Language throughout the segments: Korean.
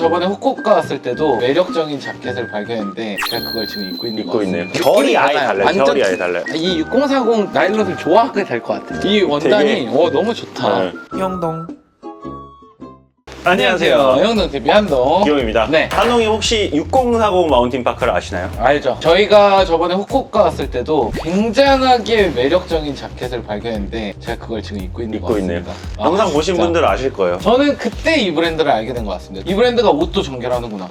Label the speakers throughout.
Speaker 1: 저번에 후쿠오카 왔을 때도 매력적인 자켓을 발견했는데 제가 그걸 지금 입고 있는 것
Speaker 2: 있네요.
Speaker 1: 같습니다.
Speaker 2: 결이 아예
Speaker 1: 달라요.
Speaker 2: 달라요.
Speaker 1: 완전
Speaker 2: 결이 아예 달라요.
Speaker 1: 이 6040 나일론을 좋아하게 될 것 같아요. 이 원단이
Speaker 2: 되게-
Speaker 1: 너무 좋다.
Speaker 2: 네.
Speaker 3: 형동.
Speaker 2: 안녕하세요.
Speaker 1: 영동 TV 한동.
Speaker 2: 기용입니다.
Speaker 1: 네.
Speaker 2: 한동이 혹시 6040 마운틴 파크를 아시나요?
Speaker 1: 알죠. 저희가 저번에 후쿠오카 왔을 때도 굉장하게 매력적인 자켓을 발견했는데 제가 그걸 지금 입고 있는 것
Speaker 2: 입고 있네요.
Speaker 1: 같습니다.
Speaker 2: 영상 보신
Speaker 1: 진짜.
Speaker 2: 분들은 아실 거예요.
Speaker 1: 저는 그때 이 브랜드를 알게 된 것 같습니다. 이 브랜드가 옷도 전개하는구나.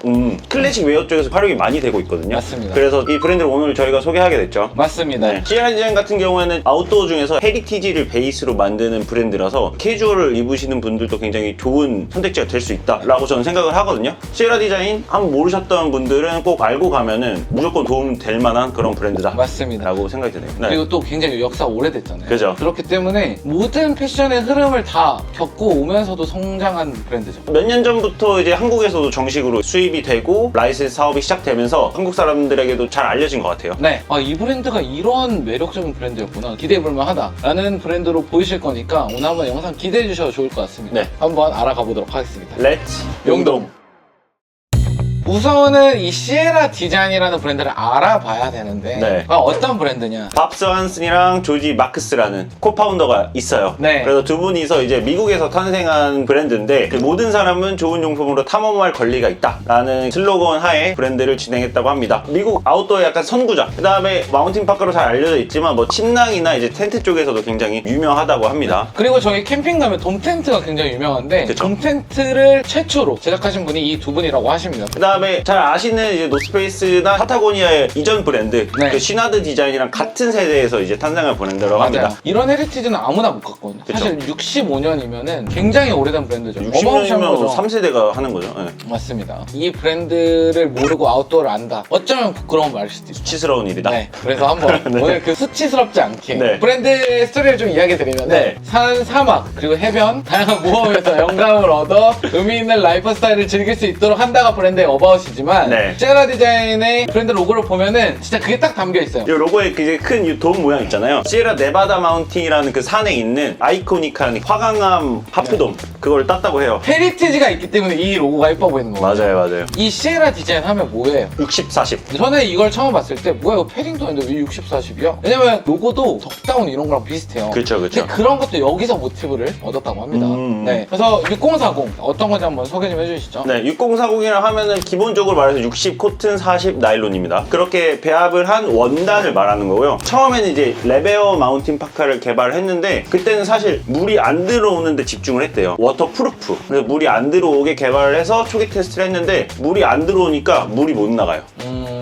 Speaker 2: 클래식 웨어 쪽에서 활용이 많이 되고 있거든요.
Speaker 1: 맞습니다.
Speaker 2: 그래서 이 브랜드를 오늘 저희가 소개하게 됐죠.
Speaker 1: 맞습니다.
Speaker 2: 네. 시에라 디자인 같은 경우에는 아웃도어 중에서 헤리티지를 베이스로 만드는 브랜드라서 캐주얼을 입으시는 분들도 굉장히 좋은 선택지가 될 수 있다라고 저는 생각을 하거든요. 시에라 디자인 한번 모르셨던 분들은 꼭 알고 가면은 무조건 도움 될 만한 그런 브랜드다
Speaker 1: 맞습니다.
Speaker 2: 라고 생각이 드네요. 네.
Speaker 1: 그리고 또 굉장히 역사가 오래됐잖아요.
Speaker 2: 그죠.
Speaker 1: 그렇기 때문에 모든 패션의 흐름을 다 겪고 오면서도 성장한 브랜드죠.
Speaker 2: 몇 년 전부터 이제 한국에서도 정식으로 수입이 되고 라이센스 사업이 시작되면서 한국 사람들에게도 잘 알려진 것 같아요.
Speaker 1: 네, 이 브랜드가 이런 매력적인 브랜드였구나, 기대해볼만 하다라는 브랜드로 보이실 거니까 오늘 한번 영상 기대해 주셔도 좋을 것 같습니다.
Speaker 2: 네.
Speaker 1: 한번 알아가 보도록 하겠습니다.
Speaker 2: 렛츠
Speaker 1: 용동. 우선은 이 시에라 디자인이라는 브랜드를 알아봐야 되는데
Speaker 2: 네.
Speaker 1: 어떤 브랜드냐?
Speaker 2: 밥스 한슨이랑 조지 마크스라는 코파운더가 있어요.
Speaker 1: 네.
Speaker 2: 그래서 두 분이서 이제 미국에서 탄생한 브랜드인데 모든 사람은 좋은 용품으로 탐험할 권리가 있다라는 슬로건 하에 브랜드를 진행했다고 합니다. 미국 아웃도어의 약간 선구자. 그 다음에 마운틴 파크로 잘 알려져 있지만 뭐 침낭이나 이제 텐트 쪽에서도 굉장히 유명하다고 합니다.
Speaker 1: 그리고 저희 캠핑 가면 돔 텐트가 굉장히 유명한데
Speaker 2: 그쵸.
Speaker 1: 돔 텐트를 최초로 제작하신 분이 이 두 분이라고 하십니다.
Speaker 2: 그 다음에 잘 아시는 이제 노스페이스나 파타고니아의 이전 브랜드
Speaker 1: 네.
Speaker 2: 그 시나드 디자인이랑 같은 세대에서 이제 탄생한 브랜드라고 합니다.
Speaker 1: 이런 헤리티지는 아무나 못 갖거든요.
Speaker 2: 그쵸.
Speaker 1: 사실 65년이면은 굉장히 오래된 브랜드죠. 어마무시한
Speaker 2: 60년이면
Speaker 1: 거죠.
Speaker 2: 3세대가 하는 거죠. 네.
Speaker 1: 맞습니다. 이 브랜드를 모르고 아웃도어를 안다. 어쩌면 부끄러운 말일 수도 있어요.
Speaker 2: 수치스러운 일이다.
Speaker 1: 네, 그래서 한번
Speaker 2: 네.
Speaker 1: 오늘 그 수치스럽지 않게
Speaker 2: 네.
Speaker 1: 브랜드 스토리를 좀 이야기 드리면
Speaker 2: 네.
Speaker 1: 산, 사막, 그리고 해변 다양한 모험에서 영감을 얻어 의미 있는 라이프 스타일을 즐길 수 있도록 한다가 브랜드의 어바웃이지만
Speaker 2: 네.
Speaker 1: 시에라 디자인의 브랜드 로고를 보면은 진짜 그게 딱 담겨 있어요.
Speaker 2: 이 로고에 이제 큰 돔 모양 있잖아요. 시에라 네바다 마운틴이라는 그 산에 있는 아이코닉한 화강암 하프돔 그걸 땄다고 해요.
Speaker 1: 헤리티지가 있기 때문에 이 로고가 예뻐 보이는 거예요.
Speaker 2: 맞아요.
Speaker 1: 이 시에라 디자인 하면 뭐예요?
Speaker 2: 60, 40.
Speaker 1: 저는 이걸 처음 봤을 때 뭐야 이거 패딩턴인데 왜 60, 40이야? 왜냐면 로고도 덕다운 이런 거랑 비슷해요.
Speaker 2: 그쵸.
Speaker 1: 근데 그런 것도 여기서 모티브를 얻었다고 합니다. 네, 그래서 6040 어떤 건지 한번 소개 좀 해주시죠.
Speaker 2: 네, 6040이라 하면은 기본적으로 말해서 60 코튼, 40 나일론입니다. 그렇게 배합을 한 원단을 말하는 거고요. 처음에는 이제 레베어 마운틴 파카를 개발을 했는데 그때는 사실 물이 안 들어오는데 집중을 했대요. 워터프루프. 그래서 물이 안 들어오게 개발을 해서 초기 테스트를 했는데 물이 안 들어오니까 물이 못 나가요.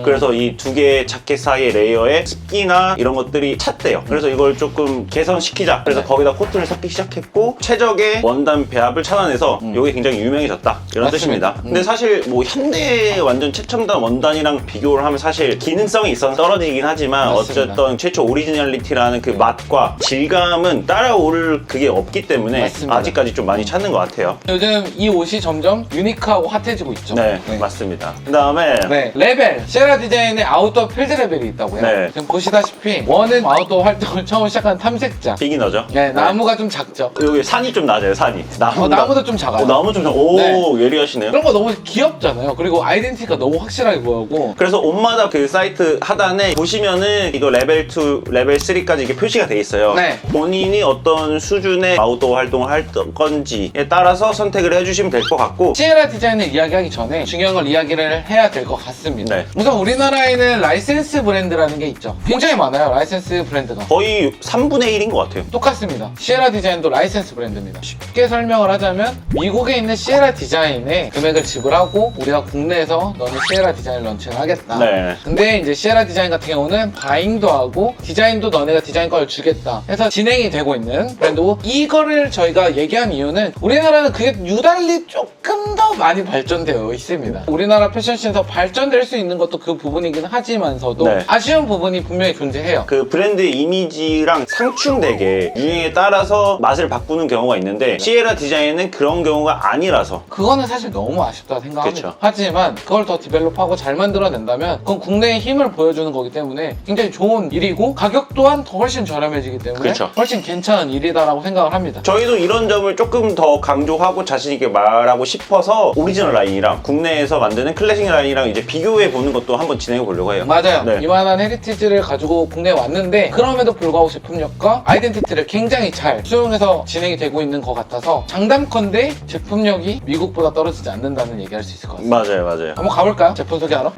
Speaker 2: 그래서 이 두 개의 자켓 사이의 레이어에 습기나 이런 것들이 찼대요. 그래서 이걸 조금 개선시키자. 그래서
Speaker 1: 네.
Speaker 2: 거기다 코튼을 섞기 시작했고 최적의 원단 배합을 찾아내서 이게 굉장히 유명해졌다. 이런
Speaker 1: 맞습니다.
Speaker 2: 뜻입니다. 근데 사실 뭐 현대 완전 최첨단 원단이랑 비교를 하면 사실 기능성이 있어서 떨어지긴 하지만
Speaker 1: 맞습니다.
Speaker 2: 어쨌든 최초 오리지널리티라는 그 맛과 질감은 따라올 그게 없기 때문에
Speaker 1: 맞습니다.
Speaker 2: 아직까지 좀 많이 찾는 것 같아요.
Speaker 1: 요즘 이 옷이 점점 유니크하고 핫해지고 있죠.
Speaker 2: 네, 맞습니다. 그 다음에
Speaker 1: 네, 레벨. 시에라 디자인의 아웃도어 필드 레벨이 있다고요.
Speaker 2: 네.
Speaker 1: 지금 보시다시피 원은 아웃도어 활동을 처음 시작한 탐색자.
Speaker 2: 비기너죠.
Speaker 1: 네, 나무가 좀 작죠.
Speaker 2: 여기 산이 좀 낮아요, 산이.
Speaker 1: 나무도 좀 작아요.
Speaker 2: 나무 좀 오,
Speaker 1: 네.
Speaker 2: 예리하시네요.
Speaker 1: 그런 거 너무 귀엽잖아요. 그리고 아이덴티티가 너무 확실하게 보이고.
Speaker 2: 그래서 옷마다 그 사이트 하단에 보시면은 이거 레벨 2, 레벨 3까지 이게 표시가 돼 있어요.
Speaker 1: 네.
Speaker 2: 본인이 어떤 수준의 아웃도어 활동을 할 건지에 따라서 선택을 해주시면 될 것 같고
Speaker 1: 시에라 디자인을 이야기하기 전에 중요한 걸 이야기를 해야 될 것 같습니다.
Speaker 2: 네.
Speaker 1: 우선 우리나라에는 라이센스 브랜드라는 게 있죠. 굉장히 많아요, 라이센스 브랜드가.
Speaker 2: 거의 3분의 1인 것 같아요.
Speaker 1: 똑같습니다. 시에라 디자인도 라이센스 브랜드입니다. 쉽게 설명을 하자면 미국에 있는 시에라 디자인에 금액을 지불하고 우리가 국내에서 너는 시에라 디자인을 런칭을 하겠다.
Speaker 2: 네.
Speaker 1: 근데 이제 시에라 디자인 같은 경우는 바잉도 하고 디자인도 너네가 디자인 걸 주겠다 해서 진행이 되고 있는 브랜드고, 이거를 저희가 얘기한 이유는 우리나라는 그게 유달리 조금 더 많이 발전되어 있습니다. 우리나라 패션씬에서 발전될 수 있는 것도 그 그 부분이긴 하지만서도
Speaker 2: 네.
Speaker 1: 아쉬운 부분이 분명히 존재해요.
Speaker 2: 그 브랜드의 이미지랑 상충되게 유행에 따라서 맛을 바꾸는 경우가 있는데 시에라 디자인은 그런 경우가 아니라서
Speaker 1: 그거는 사실 너무 아쉽다 생각합니다.
Speaker 2: 그쵸.
Speaker 1: 하지만 그걸 더 디벨롭하고 잘 만들어낸다면 그건 국내의 힘을 보여주는 거기 때문에 굉장히 좋은 일이고 가격 또한 더 훨씬 저렴해지기 때문에
Speaker 2: 그쵸.
Speaker 1: 훨씬 괜찮은 일이다라고 생각을 합니다.
Speaker 2: 저희도 이런 점을 조금 더 강조하고 자신있게 말하고 싶어서 오리지널 라인이랑 국내에서 만드는 클래식 라인이랑 이제 비교해 보는 것도 한번 진행해 보려고 해요.
Speaker 1: 맞아요.
Speaker 2: 네.
Speaker 1: 이만한 헤리티지를 가지고 국내에 왔는데 그럼에도 불구하고 제품력과 아이덴티티를 굉장히 잘 수용해서 진행이 되고 있는 것 같아서 장담컨대 제품력이 미국보다 떨어지지 않는다는 얘기할 수 있을 것 같습니다.
Speaker 2: 맞아요.
Speaker 1: 한번 가볼까요? 제품 소개하러?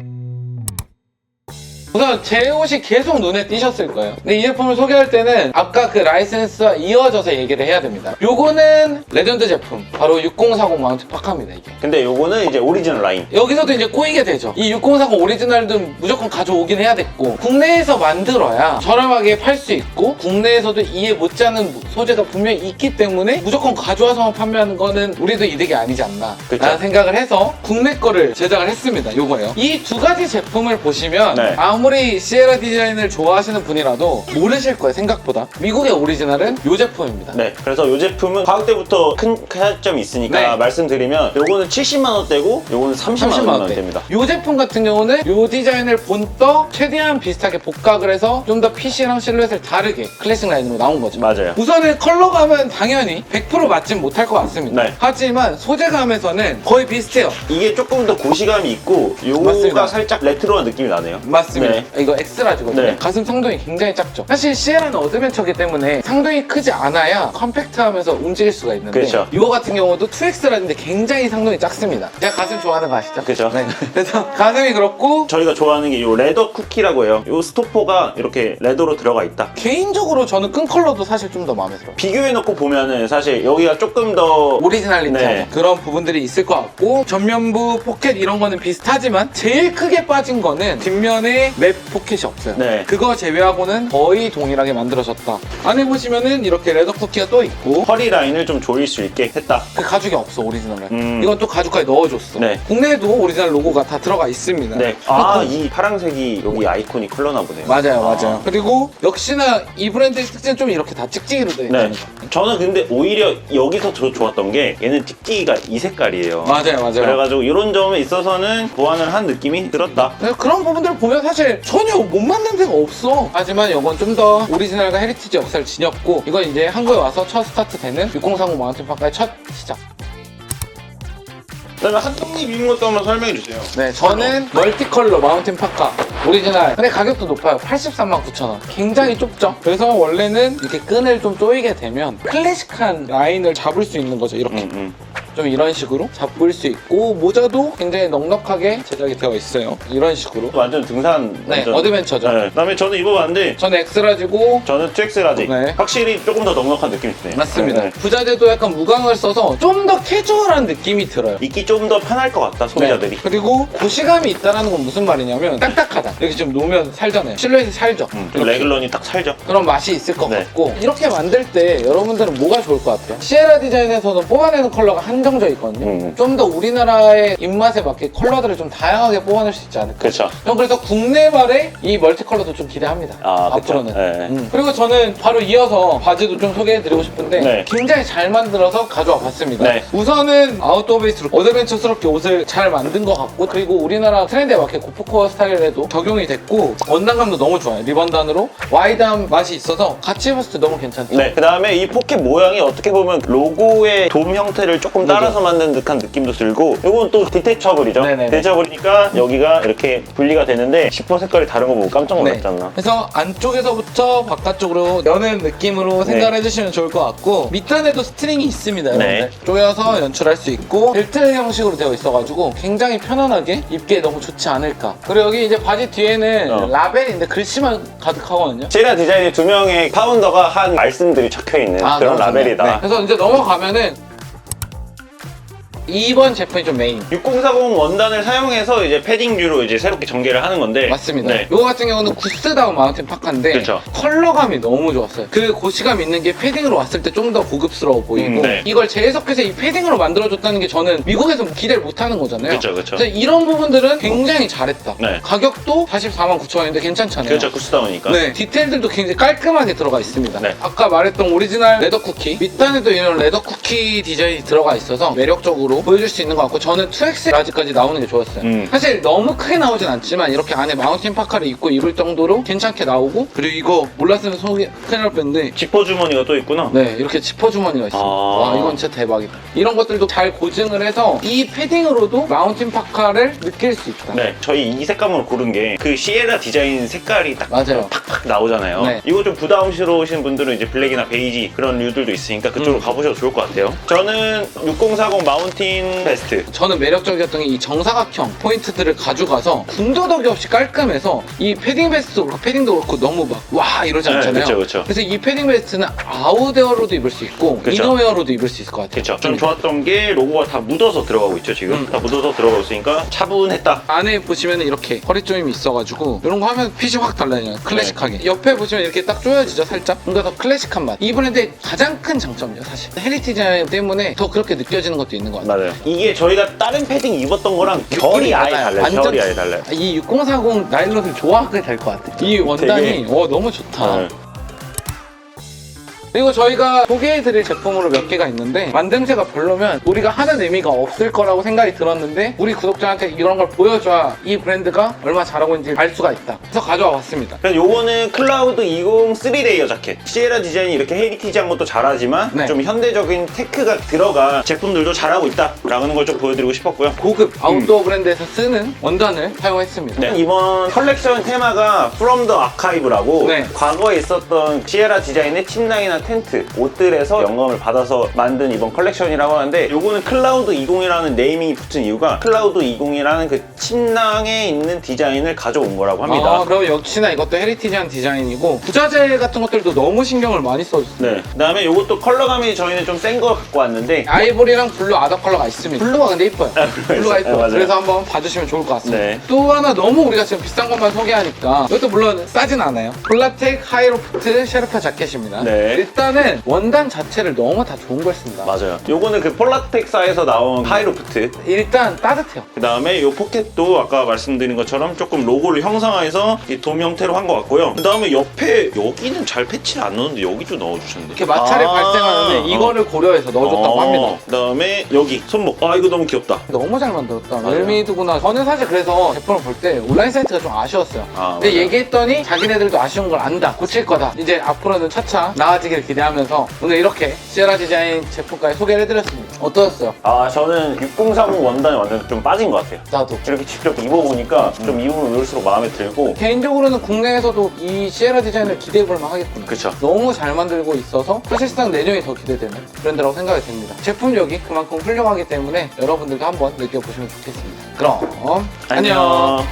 Speaker 1: 우선 제 옷이 계속 눈에 띄셨을 거예요. 근데 이 제품을 소개할 때는 아까 그 라이센스와 이어져서 얘기를 해야 됩니다. 요거는 레전드 제품, 바로 6040 마운트 파카입니다, 이게.
Speaker 2: 근데 요거는 이제 오리지널 라인.
Speaker 1: 여기서도 이제 꼬이게 되죠. 이 6040 오리지널도 무조건 가져오긴 해야 됐고 국내에서 만들어야 저렴하게 팔 수 있고 국내에서도 이에 못지않은 소재가 분명히 있기 때문에 무조건 가져와서만 판매하는 거는 우리도 이득이 아니지 않나
Speaker 2: 그쵸.
Speaker 1: 라는 생각을 해서 국내 거를 제작을 했습니다. 요거예요. 이 두 가지 제품을 보시면
Speaker 2: 네.
Speaker 1: 아무리 시에라 디자인을 좋아하시는 분이라도 모르실 거예요, 생각보다. 미국의 오리지널은 요 제품입니다.
Speaker 2: 네, 그래서 이 제품은 가격대부터 큰 차이점이 있으니까
Speaker 1: 네.
Speaker 2: 말씀드리면 요거는 70만 원대고 요거는 30만 원대입니다.
Speaker 1: 요 제품 같은 경우는 요 디자인을 본떠 최대한 비슷하게 복각을 해서 좀 더 핏이랑 실루엣을 다르게 클래식 라인으로 나온 거죠.
Speaker 2: 맞아요.
Speaker 1: 우선은 컬러감은 당연히 100% 맞진 못할 것 같습니다.
Speaker 2: 네.
Speaker 1: 하지만 소재감에서는 거의 비슷해요.
Speaker 2: 이게 조금 더 고시감이 있고 요거가
Speaker 1: 맞습니다.
Speaker 2: 살짝 레트로한 느낌이 나네요.
Speaker 1: 맞습니다.
Speaker 2: 네.
Speaker 1: 이거 엑스라지거든요.
Speaker 2: 네.
Speaker 1: 가슴 상동이 굉장히 작죠. 사실 시에라는 어드벤처기 때문에 상동이 크지 않아야 컴팩트하면서 움직일 수가 있는데
Speaker 2: 그렇죠.
Speaker 1: 이거 같은 경우도 2X라는데 굉장히 상동이 작습니다. 제가 가슴 좋아하는 거 아시죠?
Speaker 2: 그죠.
Speaker 1: 네. 그래서 가슴이 그렇고
Speaker 2: 저희가 좋아하는 게 요 레더 쿠키라고 해요. 요 스토퍼가 이렇게 레더로 들어가 있다.
Speaker 1: 개인적으로 저는 끈 컬러도 사실 좀 더 마음에 들어요.
Speaker 2: 비교해놓고 보면은 사실 여기가 조금 더
Speaker 1: 오리지널리티한
Speaker 2: 네.
Speaker 1: 그런 부분들이 있을 것 같고 전면부 포켓 이런 거는 비슷하지만 제일 크게 빠진 거는 뒷면에 맵 포켓이 없어요.
Speaker 2: 네.
Speaker 1: 그거 제외하고는 거의 동일하게 만들어졌다. 안에 보시면은 이렇게 레더 쿠키가 또 있고
Speaker 2: 허리 라인을 좀 조일 수 있게 했다.
Speaker 1: 그 가죽이 없어, 오리지널은.
Speaker 2: 음.
Speaker 1: 이건 또 가죽까지 넣어줬어.
Speaker 2: 네.
Speaker 1: 국내에도 오리지널 로고가 다 들어가 있습니다.
Speaker 2: 네. 아, 이 파란색이 여기 아이콘이 컬러나 보네요.
Speaker 1: 맞아요. 그리고 역시나 이 브랜드의 특징은 좀 이렇게 다 찍찍이로 되어 있는
Speaker 2: 네.
Speaker 1: 거.
Speaker 2: 저는 근데 오히려 여기서 더 좋았던 게 얘는 찍찍이가 이 색깔이에요.
Speaker 1: 맞아요.
Speaker 2: 그래가지고 이런 점에 있어서는 보완을 한 느낌이 들었다.
Speaker 1: 그런 부분들을 보면 사실 전혀 못 만든 데가 없어. 하지만 이건 좀 더 오리지널과 헤리티지 역사를 지녔고 이건 이제 한국에 와서 첫 스타트 되는 6030 마운틴 파카의 첫 시작.
Speaker 2: 그다음에 한동님 입은 것도 한번 설명해 주세요.
Speaker 1: 네, 저는 멀티컬러 마운틴 파카 오리지널. 근데 가격도 높아요. 83만 9천 원. 굉장히 좁죠. 그래서 원래는 이렇게 끈을 좀 조이게 되면 클래식한 라인을 잡을 수 있는 거죠. 이렇게. 좀 이런 식으로 잡을 수 있고 모자도 굉장히 넉넉하게 제작이 되어 있어요. 이런 식으로.
Speaker 2: 완전 등산.
Speaker 1: 네,
Speaker 2: 완전.
Speaker 1: 어드벤처죠.
Speaker 2: 네. 그다음에 저는 입어봤는데
Speaker 1: 저는 엑스라지고
Speaker 2: 저는 2X라지.
Speaker 1: 네.
Speaker 2: 확실히 조금 더 넉넉한 느낌이 드네요.
Speaker 1: 맞습니다.
Speaker 2: 네.
Speaker 1: 부자재도 약간 무광을 써서 좀 더 캐주얼한 느낌이 들어요.
Speaker 2: 입기 좀 더 편할 것 같다 소비자들이.
Speaker 1: 네. 그리고 고시감이 있다는 건 무슨 말이냐면 딱딱하다. 이렇게 좀 놓으면 살잖아요. 실루엣이 살죠.
Speaker 2: 좀
Speaker 1: 이렇게.
Speaker 2: 레글런이 딱 살죠.
Speaker 1: 그런 맛이 있을 것
Speaker 2: 네.
Speaker 1: 같고 이렇게 만들 때 여러분들은 뭐가 좋을 것 같아요? 시에라 디자인에서는 뽑아내는 컬러가 한정져 있거든요. 좀 더 우리나라의 입맛에 맞게 컬러들을 좀 다양하게 뽑아낼 수 있지 않을까.
Speaker 2: 그렇죠.
Speaker 1: 전 그래서 국내발의 이 멀티 컬러도 좀 기대합니다.
Speaker 2: 아, 그쵸.
Speaker 1: 앞으로는.
Speaker 2: 네.
Speaker 1: 그리고 저는 바로 이어서 바지도 좀 소개해드리고 싶은데
Speaker 2: 네.
Speaker 1: 굉장히 잘 만들어서 가져와 봤습니다.
Speaker 2: 네.
Speaker 1: 우선은 아웃도어 베이스로 어드벤처스럽게 옷을 잘 만든 것 같고 그리고 우리나라 트렌드에 맞게 고프코어 스타일에도 적용이 됐고 원단감도 너무 좋아요. 리번단으로 와이드한 맛이 있어서 같이 입었을 때 너무 괜찮죠.
Speaker 2: 네. 그다음에 이 포켓 모양이 어떻게 보면 로고의 돔 형태를 조금 따라서 만든 듯한 느낌도 들고 이건 또 디테이처블이죠.
Speaker 1: 네네네.
Speaker 2: 디테이처블이니까 여기가 이렇게 분리가 되는데 지퍼 색깔이 다른 거 보고 깜짝 놀랐지 않나.
Speaker 1: 그래서 안쪽에서부터 바깥쪽으로 여는 느낌으로 생각을 해주시면 좋을 것 같고 밑단에도 스트링이 있습니다.
Speaker 2: 네.
Speaker 1: 여러분들. 조여서 연출할 수 있고 벨트 형식으로 되어 있어가지고 굉장히 편안하게 입기에 너무 좋지 않을까. 그리고 여기 이제 바지 뒤에는 라벨인데 글씨만 가득하거든요.
Speaker 2: 시에라 디자인의 두 명의 파운더가 한 말씀들이 적혀 있는 그런
Speaker 1: 너무 좋네요.
Speaker 2: 라벨이다.
Speaker 1: 네. 그래서 이제 넘어가면은 2번 제품이 좀 메인.
Speaker 2: 6040 원단을 사용해서 이제 패딩류로 이제 새롭게 전개를 하는 건데
Speaker 1: 맞습니다.
Speaker 2: 네.
Speaker 1: 이거 같은 경우는 구스다운 마운틴 파카인데
Speaker 2: 그쵸.
Speaker 1: 컬러감이 너무 좋았어요. 그 고시감 있는 게 패딩으로 왔을 때 좀 더 고급스러워 보이고
Speaker 2: 네.
Speaker 1: 이걸 재해석해서 이 패딩으로 만들어줬다는 게 저는 미국에서 기대를 못하는 거잖아요.
Speaker 2: 그쵸.
Speaker 1: 그래서 이런 부분들은 굉장히 잘했다.
Speaker 2: 네.
Speaker 1: 가격도 49,900원인데 괜찮잖아요.
Speaker 2: 그렇죠. 구스다운이니까.
Speaker 1: 네, 디테일들도 굉장히 깔끔하게 들어가 있습니다.
Speaker 2: 네.
Speaker 1: 아까 말했던 오리지널 레더 쿠키 밑단에도 이런 레더 쿠키 디자인이 들어가 있어서 매력적으로 보여줄 수 있는 것 같고 저는 2X 라지까지 나오는 게 좋았어요. 사실 너무 크게 나오진 않지만 이렇게 안에 마운틴 파카를 입고 입을 정도로 괜찮게 나오고 그리고 이거 몰랐으면 속이 큰일 날 뻔했는데
Speaker 2: 지퍼 주머니가 또 있구나.
Speaker 1: 네, 이렇게 지퍼 주머니가 있어요. 와, 이건 진짜 대박이다. 이런 것들도 잘 고증을 해서 이 패딩으로도 마운틴 파카를 느낄 수 있다.
Speaker 2: 네, 저희 이 색감으로 고른 게 그 시에라 디자인 색깔이 딱
Speaker 1: 맞아요.
Speaker 2: 팍팍 나오잖아요.
Speaker 1: 네.
Speaker 2: 이거 좀 부담스러우신 분들은 이제 블랙이나 베이지 그런 류들도 있으니까 그쪽으로 가보셔도 좋을 것 같아요. 저는 6040 마운틴 베스트.
Speaker 1: 저는 매력적이었던 게 이 정사각형 포인트들을 가져가서 군더더기 없이 깔끔해서 이 패딩 베스트도 그렇고 패딩도 그렇고 너무 막 와 이러지
Speaker 2: 네,
Speaker 1: 않잖아요.
Speaker 2: 그쵸.
Speaker 1: 그래서 이 패딩 베스트는 아웃웨어로도 입을 수 있고
Speaker 2: 그쵸.
Speaker 1: 이너웨어로도 입을 수 있을 것 같아요.
Speaker 2: 그렇죠. 좀 좋았던 게 로고가 다 묻어서 들어가고 있죠 지금. 다 묻어서 들어가고 있으니까 차분했다.
Speaker 1: 안에 보시면 이렇게 허리조임이 있어가지고 이런 거 하면 핏이 확 달라져요. 클래식하게. 옆에 보시면 이렇게 딱 조여지죠 살짝. 뭔가 더 클래식한 맛. 이 브랜드의 가장 큰 장점이에요 사실. 헤리티지 때문에 더 그렇게 느껴지는 것도 있는 것 같아요.
Speaker 2: 맞아요. 이게 저희가 다른 패딩 입었던 거랑 결이 아예 달라요. 결이 아예 달라요.
Speaker 1: 이 6040 나일론을 좋아하게 될 것 같아요. 이 원단이 너무 좋다.
Speaker 2: 네.
Speaker 1: 그리고 저희가 소개해드릴 제품으로 몇 개가 있는데 만듦새가 별로면 우리가 하는 의미가 없을 거라고 생각이 들었는데 우리 구독자한테 이런 걸 보여줘야 이 브랜드가 얼마나 잘하고 있는지 알 수가 있다. 그래서 가져와 봤습니다.
Speaker 2: 그래서 요거는 클라우드 20 3레이어 자켓. 시에라 디자인이 이렇게 헤리티지한 것도 잘하지만
Speaker 1: 네.
Speaker 2: 좀 현대적인 테크가 들어간 제품들도 잘하고 있다라는 걸 좀 보여드리고 싶었고요.
Speaker 1: 고급 아웃도어 브랜드에서 쓰는 원단을 사용했습니다.
Speaker 2: 네, 이번 컬렉션 테마가 From the Archive라고
Speaker 1: 네.
Speaker 2: 과거에 있었던 시에라 디자인의 침낭이나 텐트, 옷들에서 영감을 받아서 만든 이번 컬렉션이라고 하는데 요거는 클라우드 20이라는 네이밍이 붙은 이유가 클라우드 20이라는 그 침낭에 있는 디자인을 가져온 거라고 합니다.
Speaker 1: 그럼 역시나 이것도 헤리티지한 디자인이고 부자재 같은 것들도 너무 신경을 많이 써줬어요.
Speaker 2: 네. 그다음에 요것도 컬러감이 저희는 좀 센 거 갖고 왔는데
Speaker 1: 아이보리랑 블루 아더 컬러가 있습니다. 블루가 근데 이뻐요. 블루가 이뻐요.
Speaker 2: 맞아요.
Speaker 1: 그래서 한번 봐주시면 좋을 것 같습니다.
Speaker 2: 네.
Speaker 1: 또 하나 너무 우리가 지금 비싼 것만 소개하니까 이것도 물론 싸진 않아요. 폴라텍 하이로프트 셰르파 자켓입니다.
Speaker 2: 네.
Speaker 1: 일단은 원단 자체를 너무 다 좋은 걸 씁니다.
Speaker 2: 맞아요. 요거는 그 폴라텍사에서 나온 하이로프트.
Speaker 1: 일단 따뜻해요.
Speaker 2: 그 다음에 요 포켓도 아까 말씀드린 것처럼 조금 로고를 형상화해서 이 돔 형태로 한 것 같고요. 그 다음에 옆에 여기는 잘 패치를 안 넣었는데 여기도 넣어주셨는데.
Speaker 1: 이렇게 마찰이 발생하는데 이거를 고려해서 넣어줬다고 합니다.
Speaker 2: 그 다음에 여기 손목. 아 이거 너무 귀엽다.
Speaker 1: 너무 잘 만들었다.
Speaker 2: 맞아요.
Speaker 1: 웰메이드구나. 저는 사실 그래서 제품을 볼 때 온라인 사이트가 좀 아쉬웠어요. 근데
Speaker 2: 맞아요.
Speaker 1: 얘기했더니 자기네들도 아쉬운 걸 안다. 고칠 거다. 이제 앞으로는 차차 나아지길 기대하면서 오늘 이렇게 시에라 디자인 제품까지 소개를 해드렸습니다. 어떠셨어요?
Speaker 2: 저는 6030 원단에 완전 좀 빠진 것 같아요.
Speaker 1: 나도.
Speaker 2: 이렇게 직접 입어보니까 좀 입으면 입을수록 마음에 들고.
Speaker 1: 개인적으로는 국내에서도 이 시에라 디자인을 기대해볼만 하겠구나.
Speaker 2: 그쵸.
Speaker 1: 너무 잘 만들고 있어서 사실상 내년이 더 기대되는 브랜드라고 생각이 됩니다. 제품력이 그만큼 훌륭하기 때문에 여러분들도 한번 느껴보시면 좋겠습니다. 그럼 안녕.